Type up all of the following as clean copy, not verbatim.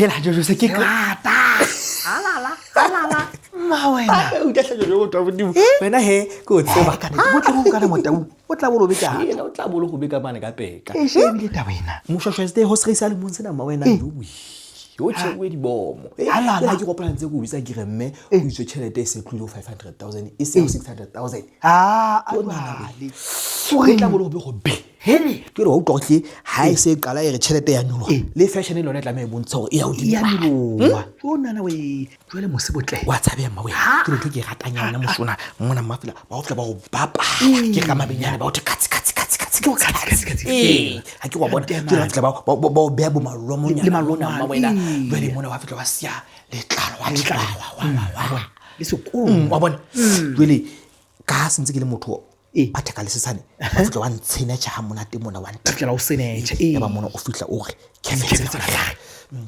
hela jojo se ke rata alala ma wena o tla jojo go twa bodimo wena he go tseba ka ne go tla go kana motau o tla bolo beka yena o tla bolo go beka bana ka peka e shebile ta wena moshwashwe ho se le monse na ma wena yo tshwe di bomo ha ke kopana ntse go bitsa ke re mme o itse chelete se tlilo 500,000 e se 600,000 alale o tla bolo go be hele ke re o tlotle ha e se qala e re chelete ya nyolo le fashion e lona tla me bontsha gore e ya o di ya melo o nana we jwale mo se botle wa tsabea ma we ke ntho ke ratanyana mosona mona mafela ba o tla ba go bapa ke ka mabenyane ba o te katsi ha ke wa bona ke ratla ba bea bo malomonyana le malona ma wena jwale mona wa fetla wa sia le tlalo wa le sekolo wa bona jwale ka sentse ke le motho a theka le sesane ba fetla wa ntshena cha monate mona wa ntla o senetša ya ba mona o fitla o re ke fetse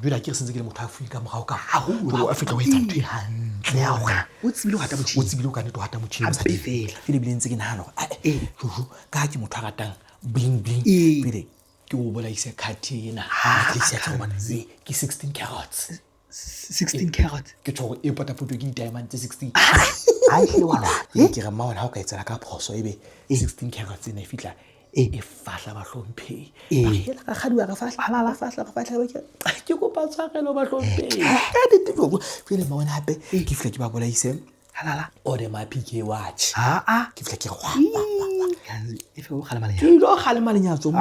jwale ke sentse ke le motho a fuika mogao ka haholo a fetla o etsa ntho hantle ya ona o tsibile go hata motšhini o tsibile o ka neto hata motšhini sa fela fele bile ntse ke nahana gore jojo ka ke motho a ratang bling pele ke o bolaisa khati ena ke se tla bona ke 16 carats 16 carats ke tshwore e potapoto ke diamond tse 16 a hle wa lwa ke re maona ha o ka etsela ka phoso ebe 16 carats ena e fitla e fahla ba hlomphe ba hela ka khadiwa ka fahla ba ke kopa tshwarelo ba hlomphe ka ditego fele maona hape ke fitla ke ba bolaise halala o de ma PK watch ke fitla ke wa e fe o khalemala ke lo khalemala nyatso mo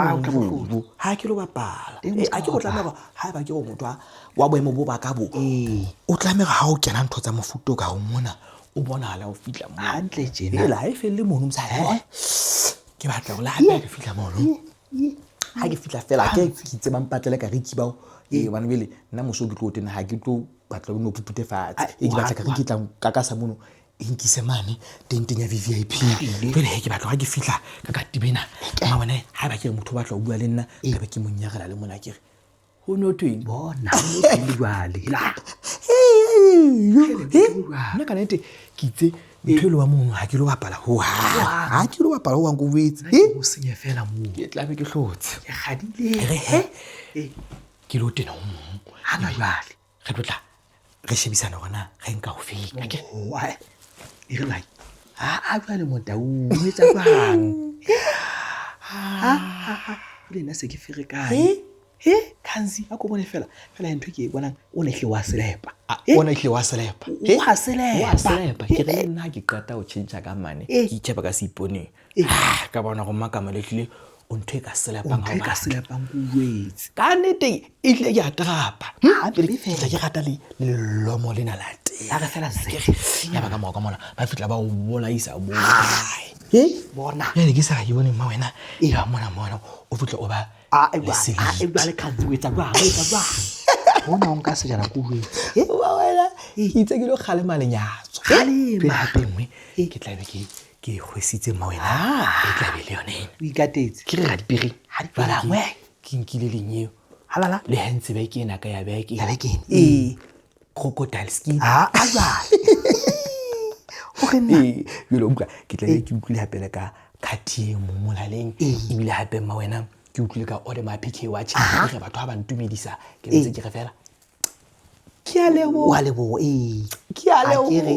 ha ke lo bapala a ke go tlamela ha ba ke go motho wa boemo bo ba ka bo o tlamela ha o kena ntho tsa mofuto ka o mona o bona hala o fitla mo hantle jena la e felle mono msa ke batla go la hape ke fitla mono ha ke fitla fela ke itse ba mpatlele ka riki bao bana bele nna moso ke tlo tena ha ke tlo batla no pupute fatshe ke batla ka riki tla ka sa mono inkise mane tenteng ya VIP pele he ke batla ga ke fitla ka katibena ma bona ha ba ke motho batla o bua le nna ka be ke monyagela le mona ke re ho no tweng bona le jwale la nna ka nete ke itse mthelo wa mono ha ke lo bapala ho ha ke lo bapala ho wango wetse o senye fela mo ke tla be ke hlotse ke gadile ke lo tena o mong hana jwale re tla re shebisana gona ga enka go fika ke wa e re like a jwale motau o etsa jwang le nna se ke fere kae kanzi a ko bone fela ntho ke bona o ne hle wa selepa o ne hle wa selepa wa selepa ke re nna ke qata o tšhentša ka mane ke itšheba ka seipone ka bona go makama le hlile o ntho e ka selepang ga ka selepang go wetse ka nete e tle ke atrapa ke rata le lomo lena la ya ga fela se ya ba ka moka mona ba fitla ba o bolaisa bo bona ne ke sa ke bone ma wena ya mona o fitla o ba e ba le khabuetsa ba bona o nka se jana go wetse wa wena itse ke lo khale malenyatso khalema hape nngwe ke tla be ke hwesitse ma wena e tla be le yone o ikatetse ke re ga dipiri ha dipala ngwe ke nkile lenyeo halala le hentse be ke ena ka ya beke crocodile skin jwale o re nna yolo utlwa ke tla ke utlwile hape le ka khati mo molaleng ebile hape ma wena ke utlwile ka ode ma PK watch ke batho ba ntumedisa ke ntse ke re fela ke a lebo wa lebo ke a lebo ke re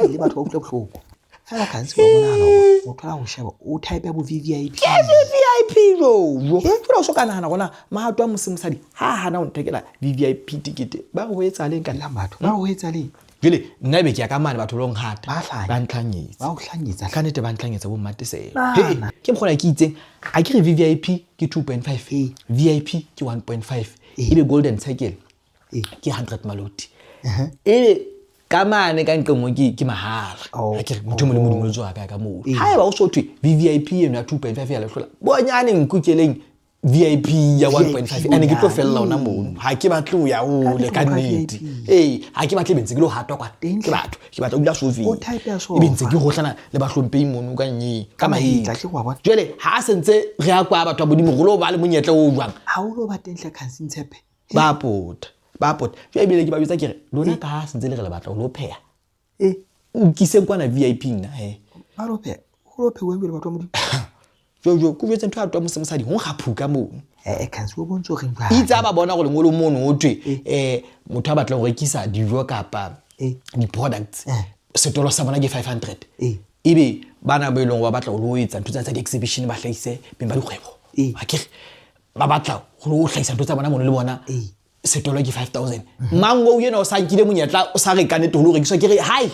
le batho ba utlwa bohloko fela ka ntse ba bona no o thola go sheba o type ya bo VIP ke VIP jo fela o so kana hana gona mahato a mosimosadi ha hana o ntekela VIP ticket ba go etsa leng ka la batho ba go etsa leng jele nna be ke ya ka mane batho long hata ba ntlhanyetsa ba o hlanyetsa ka nete ba ntlhanyetsa bo matesela ke mkhona ke itseng a ke re VIP ke 2.5 VIP ke 1.5 ebe golden circle ke 100 maloti ebe ka mane ka ntle mo ke mahala a ke motho mo le modimo le tswa ka mo ha e ba o so thwe VIP eno ya 2.5 ya lehlola bonyane nkukeleng VIP ya 1.5 ene ke tlo fella ona mono ha ke batle o ya o le ka nnete ha ke batle bentse ke lo hatwa kwa ke batho ke batla o dula sofi e bentse ke gohlana le ba hlompheng mono ka nye ka mahitla ke wa bona jwale ha sentse re ya kwa batho ba bodimo go lo ba le monyetla o jwang ha o lo ba tenhle kansi ntshepe ba pota jwa ebile ke ba bitsa kere lona ka ha sentse le re le batla o lo pheya o kise kwana VIP nna ba lo pheya o lo phewa ebile batho ba modimo jojo ko jwetse ntho a twa mosadi ho gaphuka mo Kanzi o bontse gore ba itse ba bona gore ngolo mono o twe motho a batla go rekisa dijo kapa di products setolo sa bona ke 500 ebe bana ba ilong wa batla go lo etsa ntho tsa di exhibition ba hlaise beng ba dikgwebo akere ba batla go hlaisa ntho tsa bona mono le bona setolo ke 5000 mango yena o sa nkile monyetla o sa re kane to lo rekisa ke re hai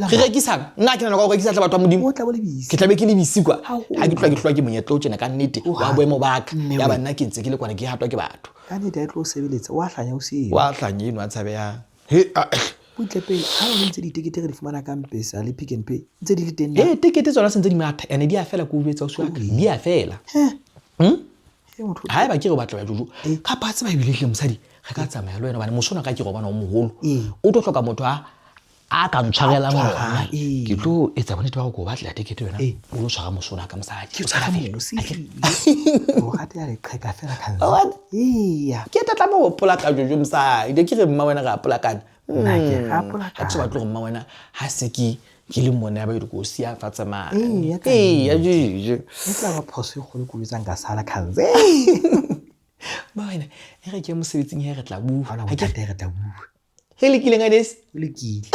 re rekisa nna ke nna go rekisa tla batho ba modimo o tla bo le bisi ke tlabe ke le bisi kwa ha ke tlwa ke monyetla o tsena ka nnete wa boemo baka ya ba nna ke ntse ke le kwana ke hatwa ke batho ka nnete a tlo sebeletsa wa hlanya o se wa hlanya eno a tshabe ya he Butlepe ha o ntse ditekete re di fumana ka Mpesa le Pick n Pay ntse di le teng tikete tsona sentse di matha ene di a fela go betsa o swa di a fela ha ba ke go batla ba jojo ka patse ba ibile mosadi ga ka tsamaya le wena bana mosona ka ke go bana o moholo o tlo hloka motho a ka ntshwarela ngwana ke tlo etsa bonnete ba go batla tikete wena o lo tshwara mosona ka mosadi ke tsara mo se o gate ya le qheka fela Kanzi ke tla mo pola ka jojo mosadi ke re mma wena ga pola kana nna ke ga pola ka tse ba tlo mma wena ha se ke le mona ba go sia fa tsamaya ya jeje e tla ba phoso go le go tsang ka sala Kanzi ba wena e re ke mosebetsing he re tla bua ha ke re tla bua he le kileng a des le kile